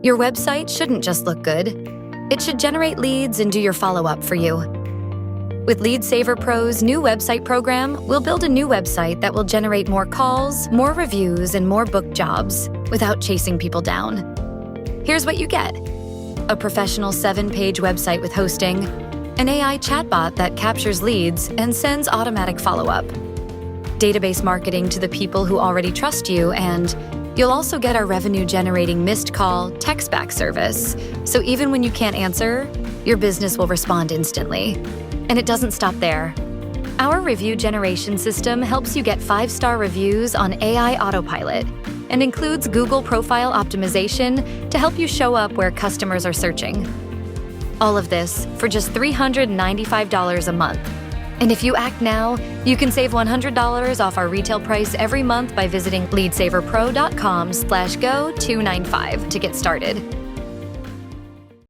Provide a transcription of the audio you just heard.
Your website shouldn't just look good. It should generate leads and do your follow-up for you. With Lead Saver Pro's new website program, we'll build a new website that will generate more calls, more reviews, and more booked jobs without chasing people down. Here's what you get: a professional 7-page website with hosting, an AI chatbot that captures leads and sends automatic follow-up, database marketing to the people who already trust you, and you'll also get our revenue-generating missed call text back service. So even when you can't answer, your business will respond instantly. And it doesn't stop there. Our review generation system helps you get 5-star reviews on AI Autopilot and includes Google profile optimization to help you show up where customers are searching. All of this for just $395 a month. And if you act now, you can save $100 off our retail price every month by visiting leadsaverpro.com/go295 to get started.